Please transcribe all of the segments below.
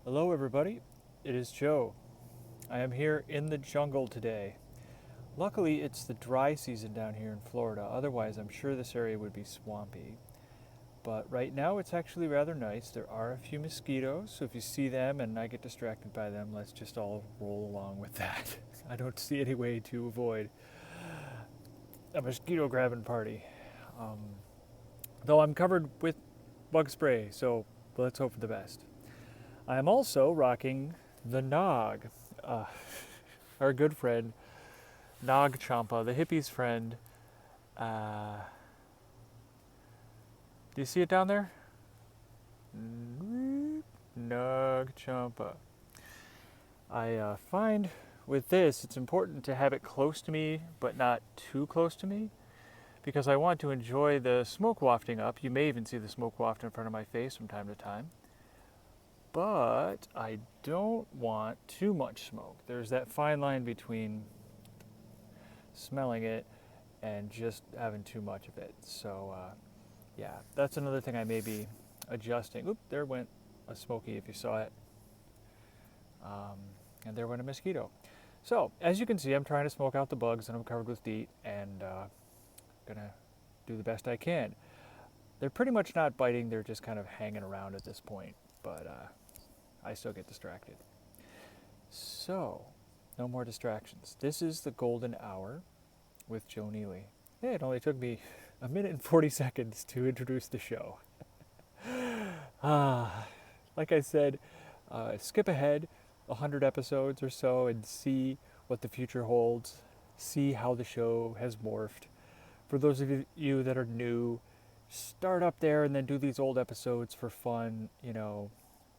Hello, everybody. It is Joe. I am here in the jungle today. Luckily, it's the dry season down here in Florida. Otherwise, I'm sure this area would be swampy. But right now, it's actually rather nice. There are a few mosquitoes, so if you see them and I get distracted by them, let's just all roll along with that. I don't see any way to avoid a mosquito grabbing party. Um, though I'm covered with bug spray, so let's hope for the best. I am also rocking the Nog, uh, our good friend Nag Champa, the hippie's friend. Uh, do you see it down there? Nag Champa. I find with this, it's important to have it close to me, but not too close to me, because I want to enjoy the smoke wafting up. You may even see the smoke waft in front of my face from time to time. But I don't want too much smoke. There's that fine line between smelling it and just having too much of it. So, yeah, that's another thing I may be adjusting. Oop, there went a smoky if you saw it. Um, and there went a mosquito. So, as you can see, I'm trying to smoke out the bugs and I'm covered with DEET and gonna do the best I can. They're pretty much not biting, they're just kind of hanging around at this point, but I still get distracted. So, no more distractions. This is the golden hour with Joe Neely. Yeah, it only took me a minute and 40 seconds to introduce the show. Like I said, skip ahead 100 episodes or so and see what the future holds, see how the show has morphed. For those of you that are new, start up there and then do these old episodes for fun,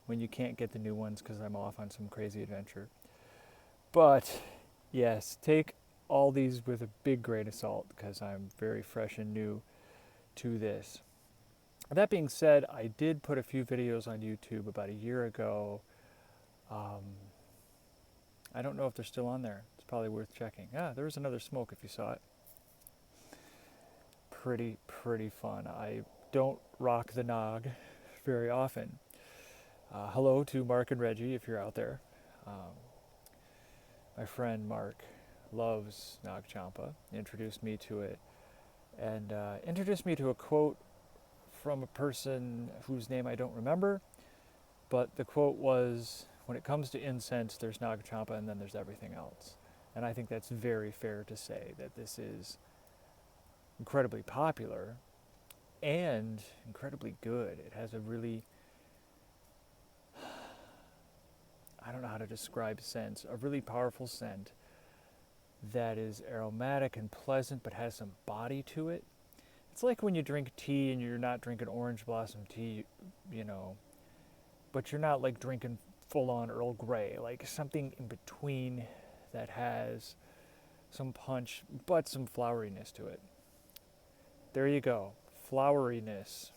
when you can't get the new ones because I'm off on some crazy adventure. But yes, take all these with a big grain of salt because I'm very fresh and new to this. That being said, I did put a few videos on YouTube about a year ago. Um, I don't know if they're still on there. It's probably worth checking. There was another smoke if you saw it. Pretty fun. I don't rock the Nog very often. Hello to Mark and Reggie if you're out there. Um, my friend Mark loves Nag Champa, introduced me to it, and introduced me to a quote from a person whose name I don't remember, but the quote was, when it comes to incense, there's Nag Champa and then there's everything else. And I think that's very fair to say that this is incredibly popular and incredibly good. It has a really, I don't know how to describe scent, a really powerful scent that is aromatic and pleasant but has some body to it. It's like when you drink tea and you're not drinking orange blossom tea, you know, but you're not like drinking full on Earl Grey, like something in between that has some punch but some floweriness to it. There you go. Floweriness.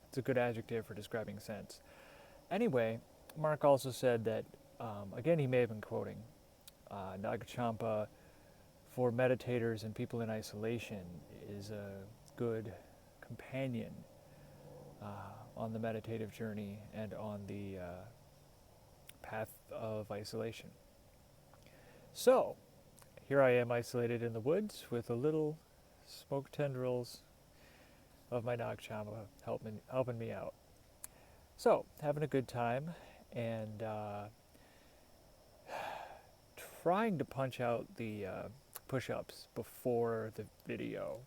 It's a good adjective for describing scents. Anyway, Mark also said that, again, he may have been quoting Nag Champa for meditators and people in isolation is a good companion on the meditative journey and on the path of isolation. So, here I am isolated in the woods with the little smoke tendrils of my Nag Champa helping me out. So, having a good time and trying to punch out the push-ups before the video.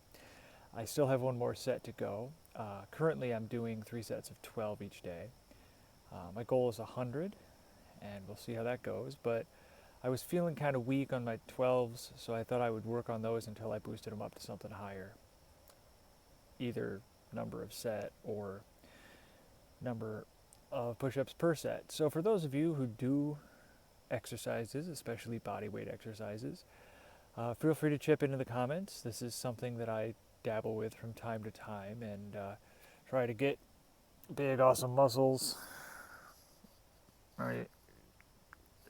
I still have one more set to go. Currently, I'm doing 3 sets of 12 each day. My goal is 100, and we'll see how that goes. But I was feeling kind of weak on my 12s, so I thought I would work on those until I boosted them up to something higher. Either number of set or number of push-ups per set. So for those of you who do exercises, especially body weight exercises, feel free to chip into the comments. This is something that I dabble with from time to time and try to get big, awesome muscles. All right,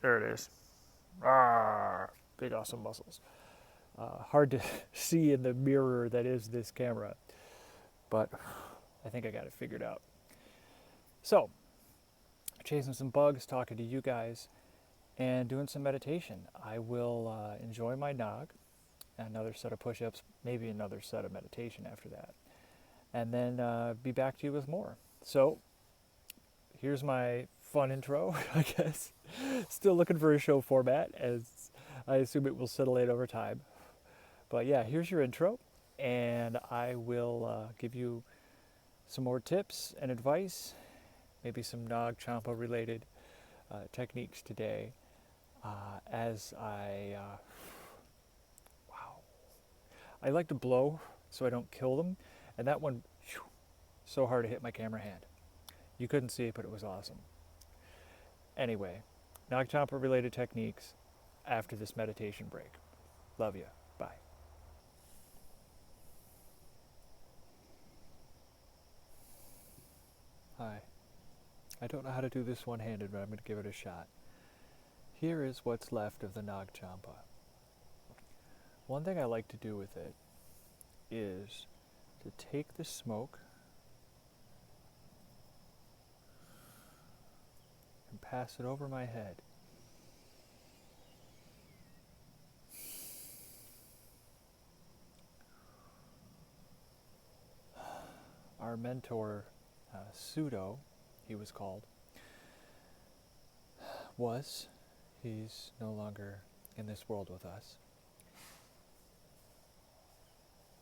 there it is. Big, awesome muscles. Hard to see in the mirror that is this camera, but I think I got it figured out. So, chasing some bugs, talking to you guys, and doing some meditation. I will enjoy my nog, another set of push-ups, maybe another set of meditation after that, and then be back to you with more. So here's my fun intro, I guess. Still looking for a show format, as I assume it will settle in over time. But yeah, here's your intro, and I will give you some more tips and advice, maybe some Nag Champa related techniques today, as wow, I like to blow so I don't kill them, and that one, so hard to hit my camera hand. You couldn't see it, but it was awesome. Anyway, Nag Champa related techniques after this meditation break. Love you. Bye. Hi. I don't know how to do this one-handed, but I'm going to give it a shot. Here is what's left of the Nag Champa. One thing I like to do with it is to take the smoke and pass it over my head. Our mentor, Pseudo, he was called, he's no longer in this world with us.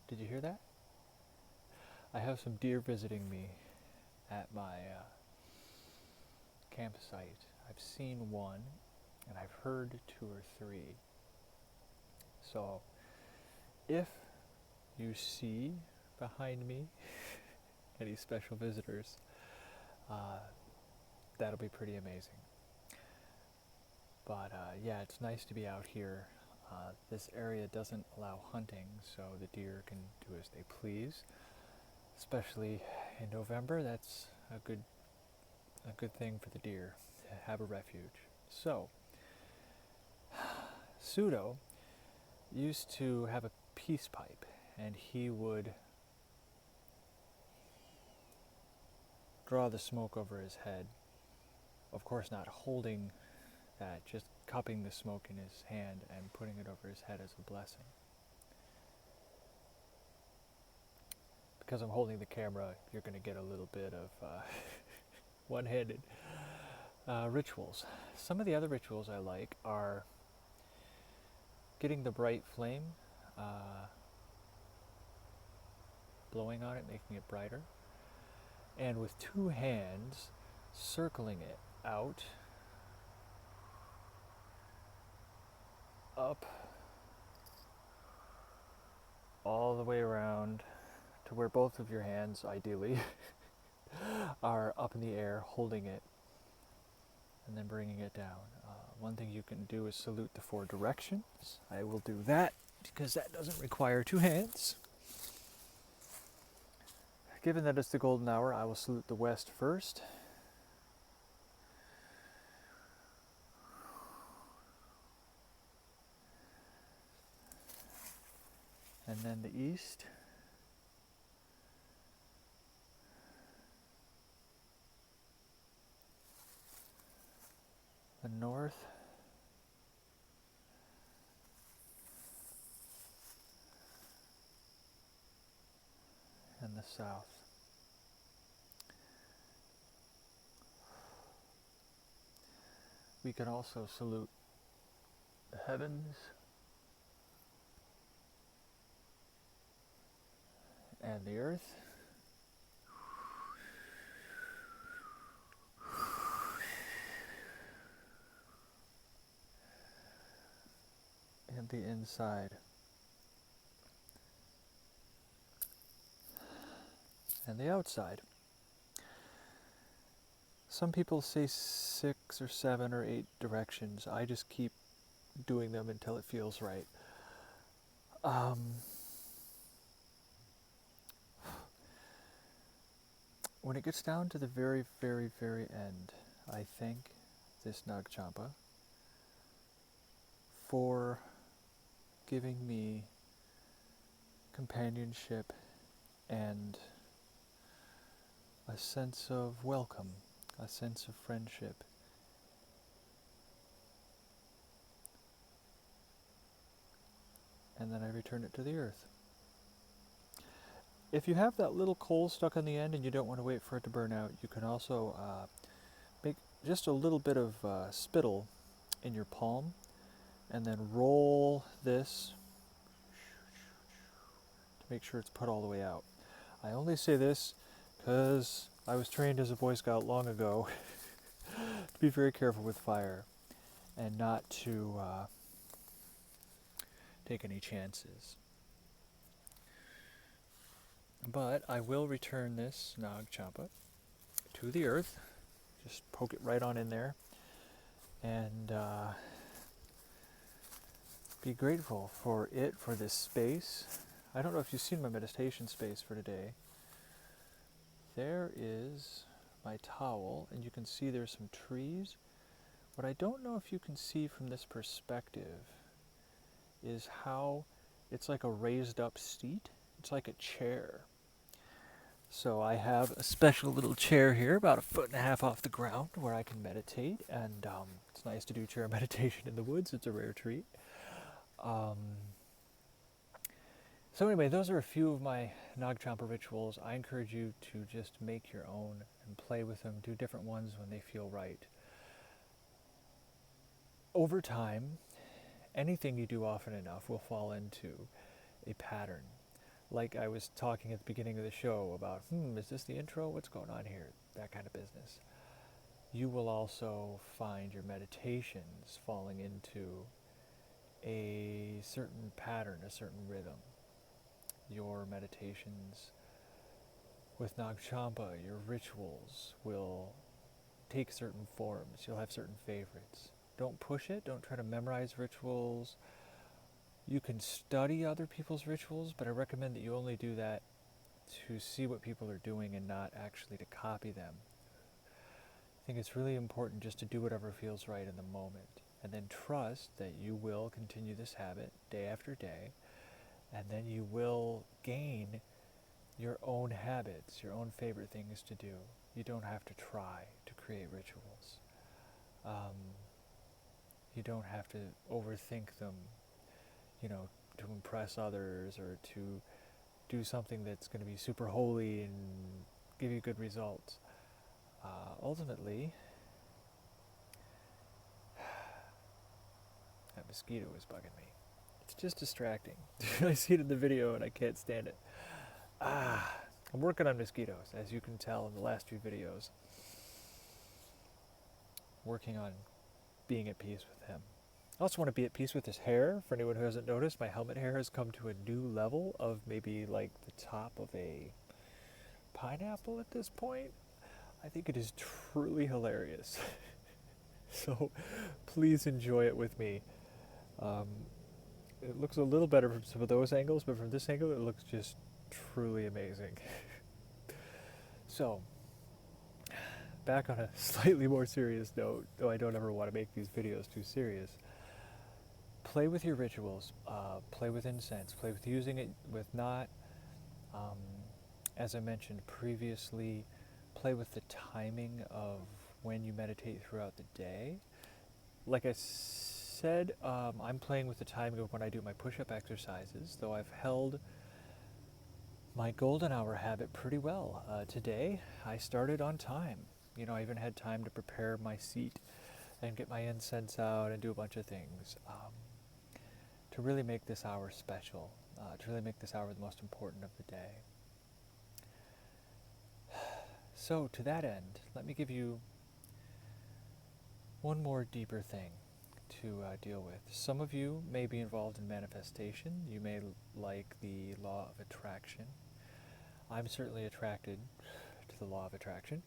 Did you hear that? I have some deer visiting me at my campsite. I've seen one, and I've heard 2 or 3. So, if you see behind me any special visitors, that'll be pretty amazing. But yeah, it's nice to be out here. This area doesn't allow hunting, so the deer can do as they please. Especially in November, that's a good thing for the deer to have a refuge. So, Pseudo used to have a peace pipe, and he would draw the smoke over his head. Of course, not holding that, just cupping the smoke in his hand and putting it over his head as a blessing. Because I'm holding the camera, you're going to get a little bit of one-handed rituals. Some of the other rituals I like are getting the bright flame, blowing on it, making it brighter, and with 2 hands circling it out, up, all the way around to where both of your hands, ideally, are up in the air holding it, and then bringing it down. One thing you can do is salute the 4 directions. I will do that because that doesn't require 2 hands. Given that it's the golden hour, I will salute the west first. And then the east. The north. And the south. We can also salute the heavens and the earth. And the inside. And the outside. Some people say 6 or 7 or 8 directions. I just keep doing them until it feels right. When it gets down to the very, very, very end, I thank this Nag Champa for giving me companionship and a sense of welcome a sense of friendship. And then I return it to the earth. If you have that little coal stuck on the end and you don't want to wait for it to burn out, you can also make just a little bit of spittle in your palm and then roll this to make sure it's put all the way out. I only say this because I was trained as a Boy Scout long ago to be very careful with fire and not to take any chances. But I will return this Nag Champa to the earth. Just poke it right on in there and be grateful for it, for this space. I don't know if you've seen my meditation space for today. There is my towel, and you can see there's some trees. What I don't know if you can see from this perspective is how it's like a raised up seat. It's like a chair. So I have a special little chair here, about 1.5 feet off the ground, where I can meditate, and it's nice to do chair meditation in the woods. It's a rare treat. So anyway, those are a few of my Nag Champa rituals. I encourage you to just make your own and play with them. Do different ones when they feel right. Over time, anything you do often enough will fall into a pattern. Like I was talking at the beginning of the show about, is this the intro? What's going on here? That kind of business. You will also find your meditations falling into a certain pattern, a certain rhythm. Your meditations with Nag Champa, your rituals will take certain forms. You'll have certain favorites. Don't push it. Don't try to memorize rituals. You can study other people's rituals, but I recommend that you only do that to see what people are doing and not actually to copy them. I think it's really important just to do whatever feels right in the moment, and then trust that you will continue this habit day after day, and then you will gain your own habits, your own favorite things to do. You don't have to try to create rituals. You don't have to overthink them, to impress others or to do something that's going to be super holy and give you good results. Ultimately, that mosquito is bugging me. It's just distracting. I see it in the video and I can't stand it. I'm working on mosquitoes, as you can tell in the last few videos. Working on being at peace with him. I also want to be at peace with his hair. For anyone who hasn't noticed, my helmet hair has come to a new level of maybe like the top of a pineapple at this point. I think it is truly hilarious. So please enjoy it with me. It looks a little better from some of those angles, but from this angle it looks just truly amazing. So, back on a slightly more serious note, though I don't ever want to make these videos too serious. Play with your rituals, play with incense, play with using it with not, as I mentioned previously, play with the timing of when you meditate throughout the day. Like I said, I'm playing with the timing of when I do my push-up exercises, though I've held my golden hour habit pretty well. Today, I started on time. I even had time to prepare my seat and get my incense out and do a bunch of things to really make this hour special, to really make this hour the most important of the day. So, to that end, let me give you one more deeper thing to deal with. Some of you may be involved in manifestation. You may like the law of attraction. I'm certainly attracted to the law of attraction.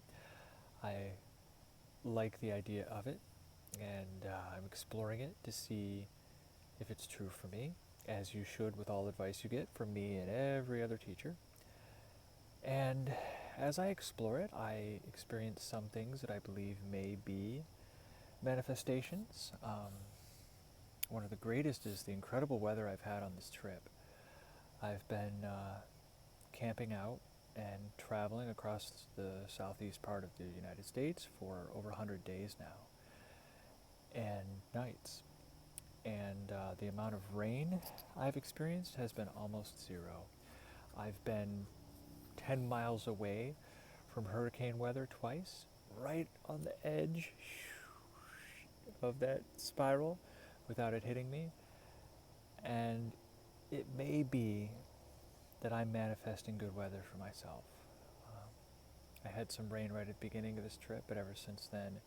I like the idea of it, and I'm exploring it to see if it's true for me, as you should with all advice you get from me and every other teacher. And as I explore it, I experience some things that I believe may be manifestations. One of the greatest is the incredible weather I've had on this trip. I've been camping out and traveling across the southeast part of the United States for over 100 days now and nights. And the amount of rain I've experienced has been almost zero. I've been 10 miles away from hurricane weather twice, right on the edge of that spiral without it hitting me. And it may be that I'm manifesting good weather for myself. Um, I had some rain right at the beginning of this trip, but ever since then,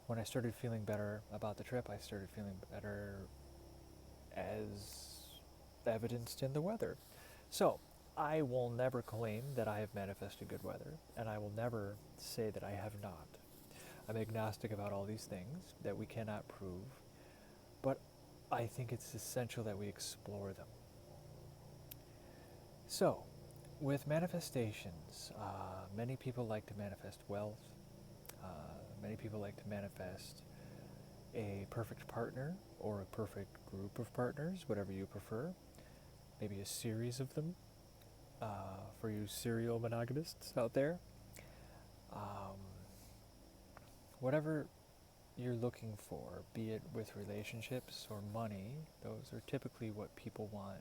when I started feeling better about the trip, I started feeling better as evidenced in the weather. So, I will never claim that I have manifested good weather, and I will never say that I have not. I'm agnostic about all these things that we cannot prove, but I think it's essential that we explore them. So, with manifestations, many people like to manifest wealth. Uh, Many people like to manifest a perfect partner or a perfect group of partners, whatever you prefer. Maybe a series of them for you serial monogamists out there. Um, Whatever you're looking for, be it with relationships or money, those are typically what people want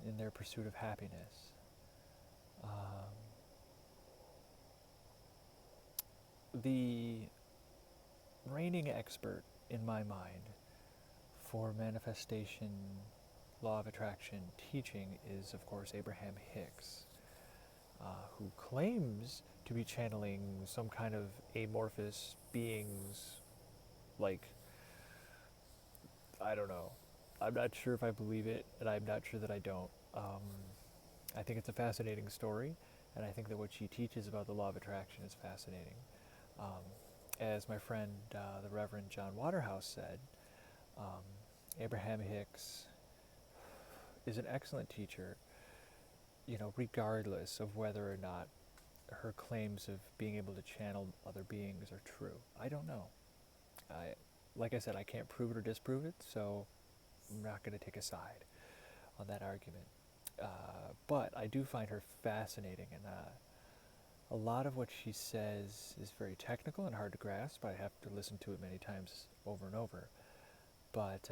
in their pursuit of happiness. Um, the reigning expert in my mind for manifestation, law of attraction teaching is, of course, Abraham Hicks, who claims to be channeling some kind of amorphous beings, like, I don't know. I'm not sure if I believe it, and I'm not sure that I don't. I think it's a fascinating story, and I think that what she teaches about the law of attraction is fascinating. Um, as my friend, the Reverend John Waterhouse said, um, Abraham Hicks is an excellent teacher, regardless of whether or not her claims of being able to channel other beings are true. I don't know. I, like I said, I can't prove it or disprove it, so I'm not going to take a side on that argument. But I do find her fascinating, and a lot of what she says is very technical and hard to grasp. I have to listen to it many times over and over. But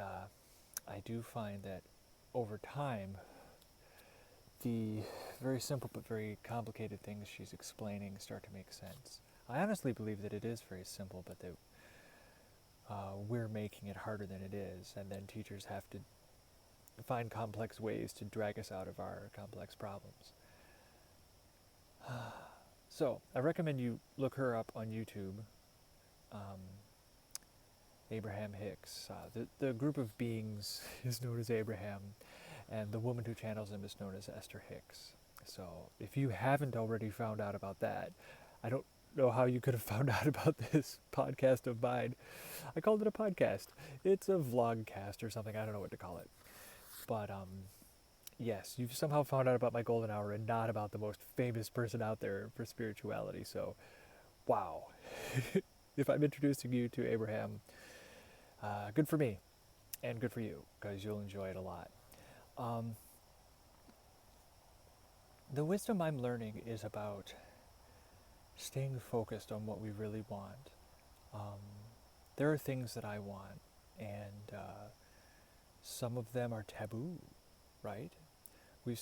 I do find that over time, the very simple but very complicated things she's explaining start to make sense. I honestly believe that it is very simple, but that we're making it harder than it is, and then teachers have to find complex ways to drag us out of our complex problems. So, I recommend you look her up on YouTube, um, Abraham Hicks. The group of beings is known as Abraham, and the woman who channels him is known as Esther Hicks. So, if you haven't already found out about that, I don't know how you could have found out about this podcast of mine. I called it a podcast. It's a vlogcast or something. I don't know what to call it. But yes, you've somehow found out about my golden hour and not about the most famous person out there for spirituality. So, wow. If I'm introducing you to Abraham, good for me and good for you, because you'll enjoy it a lot. Um, the wisdom I'm learning is about staying focused on what we really want. Um, there are things that I want, and some of them are taboo, right? We've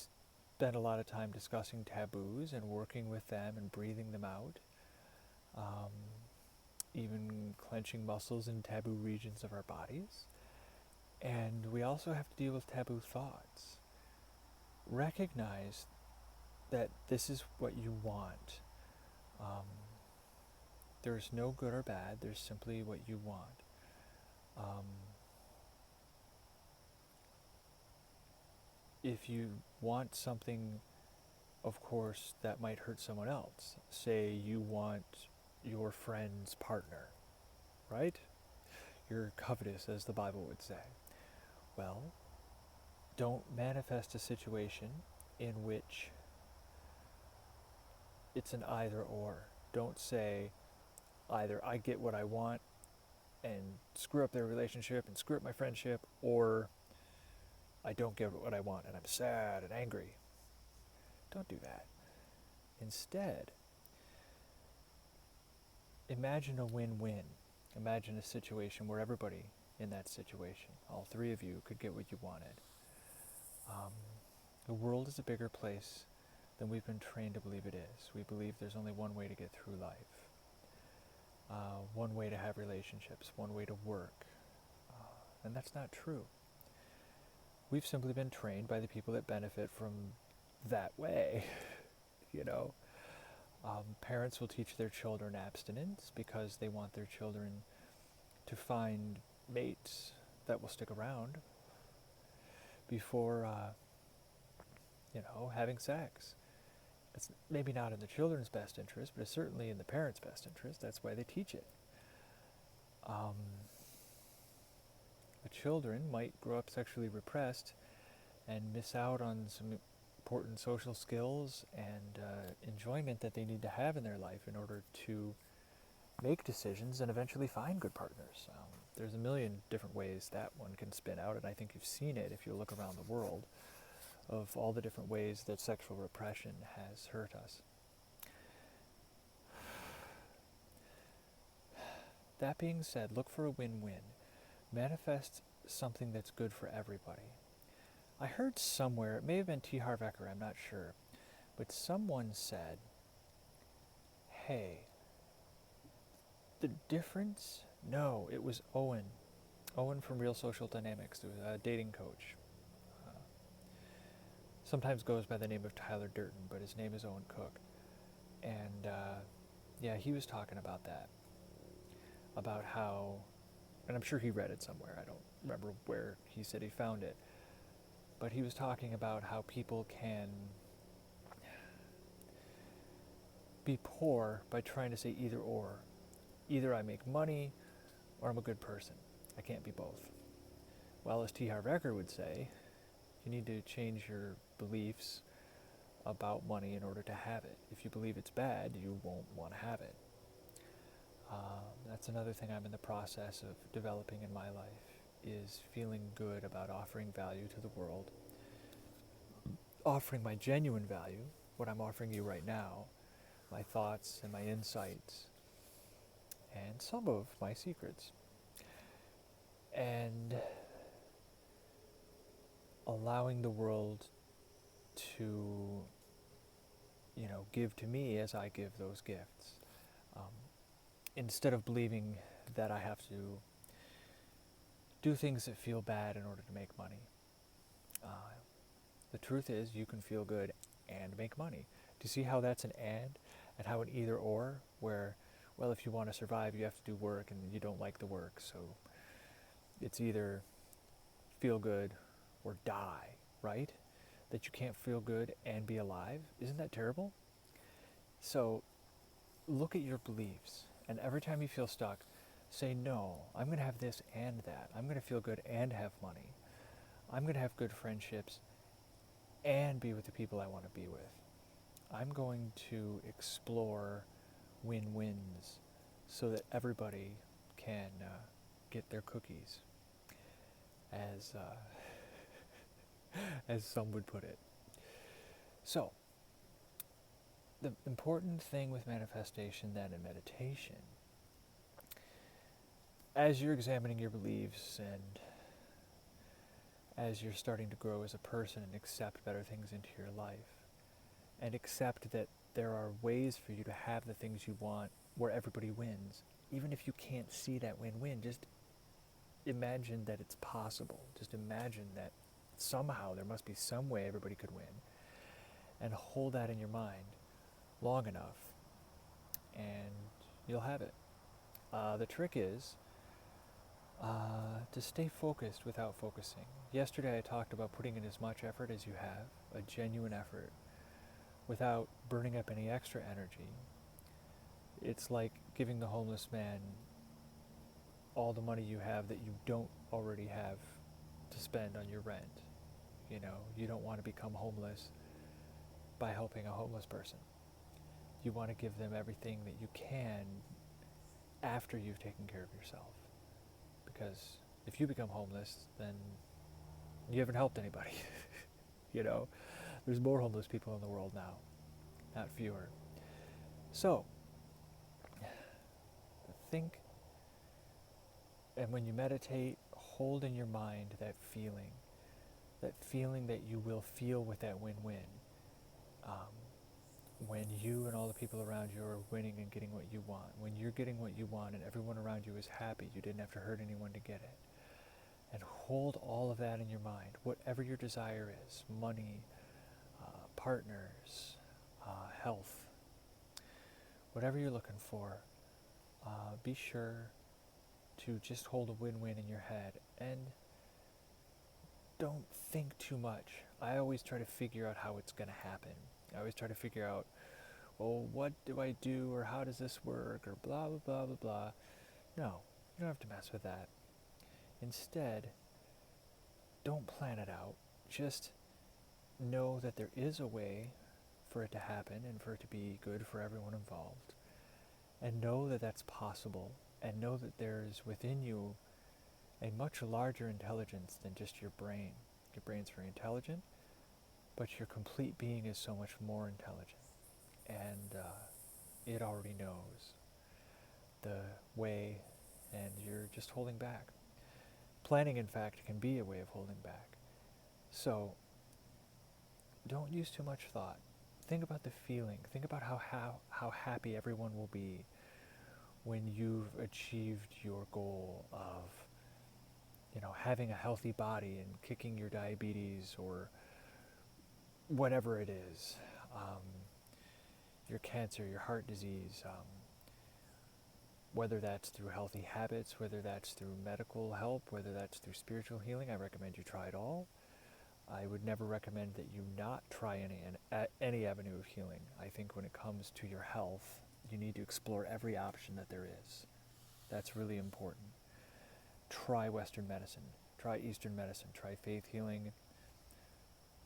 spent a lot of time discussing taboos and working with them and breathing them out, even clenching muscles in taboo regions of our bodies. And we also have to deal with taboo thoughts. Recognize that this is what you want. Um, there's no good or bad, there's simply what you want. Um, if you want something, of course, that might hurt someone else. Say you want your friend's partner, right? You're covetous, as the Bible would say. Well, don't manifest a situation in which it's an either or. Don't say either I get what I want and screw up their relationship and screw up my friendship, or I don't get what I want and I'm sad and angry. Don't do that. Instead, imagine a win-win. Imagine a situation where everybody in that situation, all three of you, could get what you wanted. The world is a bigger place than we've been trained to believe it is. We believe there's only one way to get through life, one way to have relationships, one way to work, and that's not true. We've simply been trained by the people that benefit from that way, you know. Parents will teach their children abstinence because they want their children to find mates that will stick around before, having sex. It's maybe not in the children's best interest, but it's certainly in the parents' best interest. That's why they teach it. The children might grow up sexually repressed and miss out on some important social skills and enjoyment that they need to have in their life in order to make decisions and eventually find good partners. There's a million different ways that one can spin out, and I think you've seen it if you look around the world of all the different ways that sexual repression has hurt us. That being said, look for a win-win. Manifest something that's good for everybody. I heard somewhere, it may have been T. Harv Eker, I'm not sure, but someone said, hey, the difference? No, it was Owen. Owen from Real Social Dynamics, a dating coach. Sometimes goes by the name of Tyler Durden, but his name is Owen Cook. And he was talking about that. About how, and I'm sure he read it somewhere, I don't remember where he said he found it, but he was talking about how people can be poor by trying to say either or. Either I make money or I'm a good person. I can't be both. Well, as T. Harv Eker would say, you need to change your beliefs about money in order to have it. If you believe it's bad, you won't want to have it. That's another thing I'm in the process of developing in my life, is feeling good about offering value to the world, offering my genuine value, what I'm offering you right now, my thoughts and my insights, and some of my secrets. And allowing the world to, give to me as I give those gifts. Instead of believing that I have to do things that feel bad in order to make money. The truth is, you can feel good and make money. Do you see how that's an and how an either or, where, well, if you want to survive, you have to do work and you don't like the work, so it's either feel good or die, right? That you can't feel good and be alive. Isn't that terrible? So look at your beliefs, and every time you feel stuck, say, no, I'm going to have this and that. I'm going to feel good and have money. I'm going to have good friendships and be with the people I want to be with. I'm going to explore win-wins so that everybody can get their cookies, as some would put it. So, the important thing with manifestation then and meditation, as you're examining your beliefs and as you're starting to grow as a person and accept better things into your life, and accept that there are ways for you to have the things you want where everybody wins, even if you can't see that win-win, just imagine that it's possible. Just imagine that somehow there must be some way everybody could win, and hold that in your mind long enough, and you'll have it. The trick is to stay focused without focusing. Yesterday I talked about putting in as much effort as you have, a genuine effort, without burning up any extra energy. It's like giving the homeless man all the money you have that you don't already have to spend on your rent. You don't want to become homeless by helping a homeless person. You want to give them everything that you can after you've taken care of yourself. Because if you become homeless, then you haven't helped anybody. There's more homeless people in the world now, not fewer. So, think, and when you meditate, hold in your mind that feeling that you will feel with that win-win. When you and all the people around you are winning and getting what you want, when you're getting what you want and everyone around you is happy, you didn't have to hurt anyone to get it. And hold all of that in your mind, whatever your desire is, money, partners, health, whatever you're looking for, be sure to just hold a win-win in your head and don't think too much. I always try to figure out how it's going to happen. I always try to figure out, well, what do I do, or how does this work, or blah, blah, blah, blah, blah. No, you don't have to mess with that. Instead, don't plan it out. Just know that there is a way for it to happen and for it to be good for everyone involved. And know that that's possible. And know that there is within you a much larger intelligence than just your brain. Your brain's very intelligent, but your complete being is so much more intelligent. And it already knows the way, and you're just holding back. Planning, in fact, can be a way of holding back. So, don't use too much thought. Think about the feeling. Think about how happy everyone will be when you've achieved your goal of, having a healthy body and kicking your diabetes or whatever it is, your cancer, your heart disease, whether that's through healthy habits, whether that's through medical help, whether that's through spiritual healing. I recommend you try it all. I would never recommend that you not try any avenue of healing. I think when it comes to your health, you need to explore every option that there is. That's really important. Try Western medicine, try Eastern medicine, try faith healing.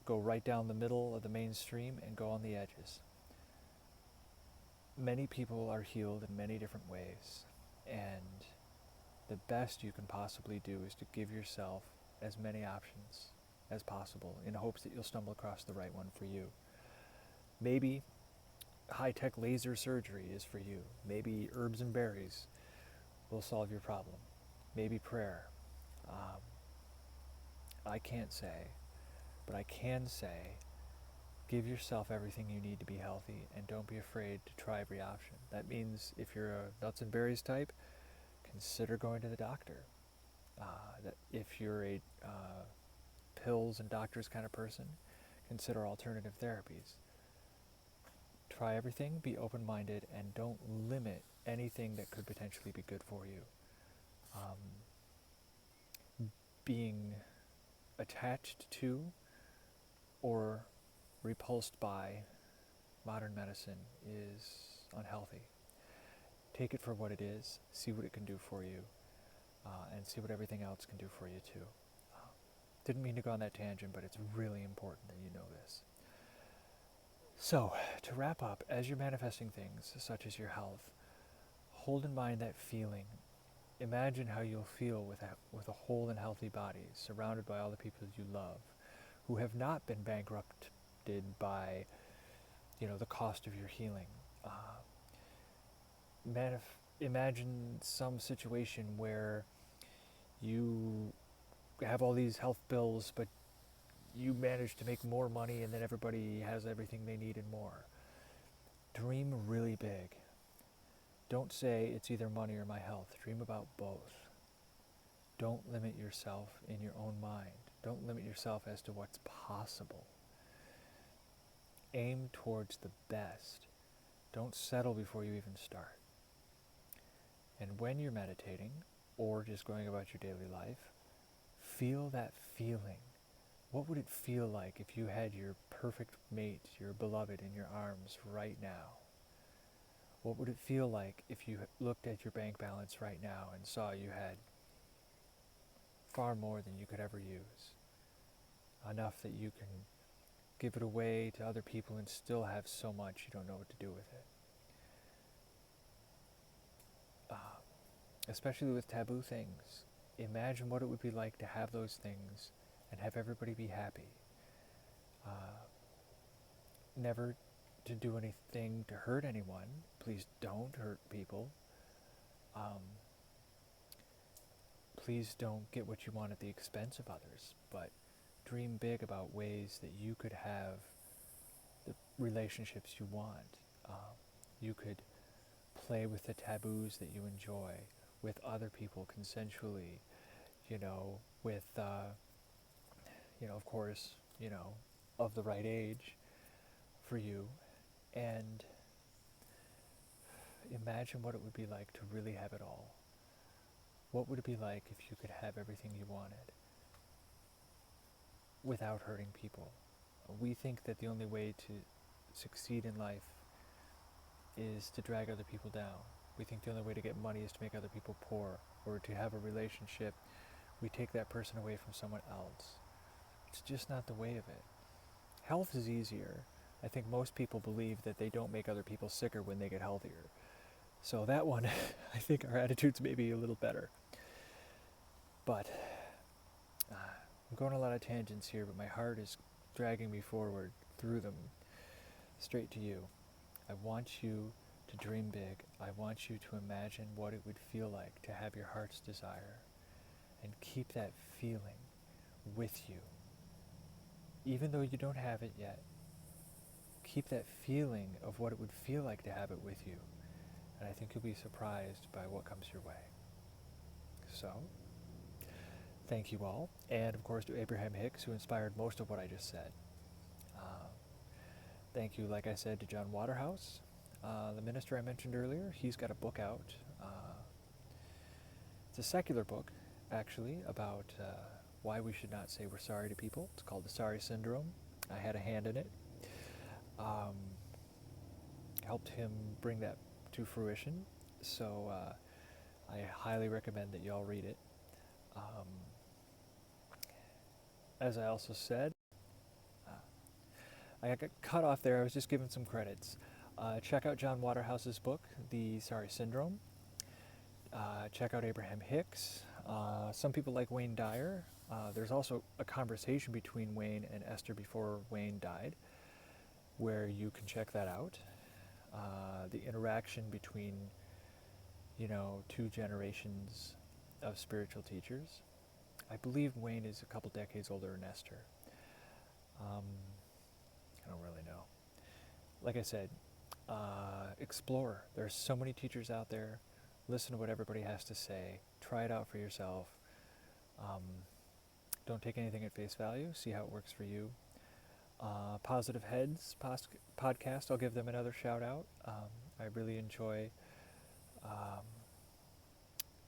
Go right down the middle of the mainstream and go on the edges. Many people are healed in many different ways, and the best you can possibly do is to give yourself as many options as possible in hopes that you'll stumble across the right one for you. Maybe high-tech laser surgery is for you. Maybe herbs and berries will solve your problem. Maybe prayer. I can't say, but I can say, give yourself everything you need to be healthy, and don't be afraid to try every option. That means if you're a nuts and berries type, consider going to the doctor. That if you're a pills and doctors kind of person, consider alternative therapies. Try everything, be open-minded, and don't limit anything that could potentially be good for you. Being attached to or repulsed by modern medicine is unhealthy. Take it for what it is, see what it can do for you, and see what everything else can do for you too. Didn't mean to go on that tangent, but it's really important that you know this. So, to wrap up, as you're manifesting things, such as your health, hold in mind that feeling. Imagine how you'll feel with a whole and healthy body, surrounded by all the people you love, who have not been bankrupted by, the cost of your healing. Imagine some situation where you have all these health bills, but you manage to make more money, and then everybody has everything they need and more. Dream really big. Don't say it's either money or my health. Dream about both. Don't limit yourself in your own mind. Don't limit yourself as to what's possible. Aim towards the best. Don't settle before you even start. And when you're meditating, or just going about your daily life, feel that feeling. What would it feel like if you had your perfect mate, your beloved, in your arms right now? What would it feel like if you looked at your bank balance right now and saw you had far more than you could ever use? Enough that you can give it away to other people and still have so much you don't know what to do with it. Especially with taboo things. Imagine what it would be like to have those things and have everybody be happy. never to do anything to hurt anyone. Please don't hurt people. Um, please don't get what you want at the expense of others, but dream big about ways that you could have the relationships you want. You could play with the taboos that you enjoy with other people consensually, with, of course, of the right age for you. And imagine what it would be like to really have it all. What would it be like if you could have everything you wanted without hurting people? We think that the only way to succeed in life is to drag other people down. We think the only way to get money is to make other people poor, or to have a relationship. We take that person away from someone else. It's just not the way of it. Health is easier. I think most people believe that they don't make other people sicker when they get healthier. So that one, I think our attitudes may be a little better. But I'm going on a lot of tangents here, but my heart is dragging me forward through them, straight to you. I want you to dream big. I want you to imagine what it would feel like to have your heart's desire, and keep that feeling with you. Even though you don't have it yet, keep that feeling of what it would feel like to have it with you. And I think you'll be surprised by what comes your way. So, thank you all. And of course to Abraham Hicks, who inspired most of what I just said. Thank you, like I said, to John Waterhouse, the minister I mentioned earlier. He's got a book out. It's a secular book, actually, about why we should not say we're sorry to people. It's called The Sorry Syndrome. I had a hand in it. Helped him bring that to fruition. So I highly recommend that y'all read it. As I also said, I got cut off there. I was just giving some credits. Check out John Waterhouse's book, The Sorry Syndrome. Check out Abraham Hicks. Some people like Wayne Dyer. There's also a conversation between Wayne and Esther before Wayne died, where you can check that out. The interaction between, two generations of spiritual teachers. I believe Wayne is a couple decades older than Esther. I don't really know. Like I said, explore. There's so many teachers out there. Listen to what everybody has to say. Try it out for yourself. Don't take anything at face value. See how it works for you. Positive Heads podcast, I'll give them another shout out. I really enjoy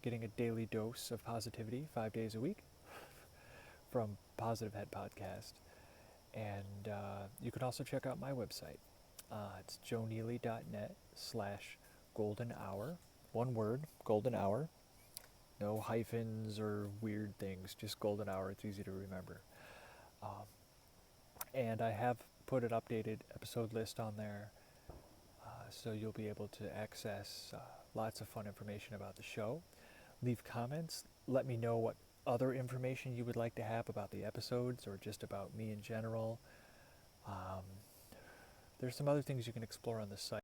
getting a daily dose of positivity 5 days a week from Positive Head Podcast. And you can also check out my website. It's joeneely.net/golden hour. One word, golden hour. No hyphens or weird things, just golden hour. It's easy to remember. And I have put an updated episode list on there, so you'll be able to access lots of fun information about the show. Leave comments. Let me know what other information you would like to have about the episodes, or just about me in general. There's some other things you can explore on the site.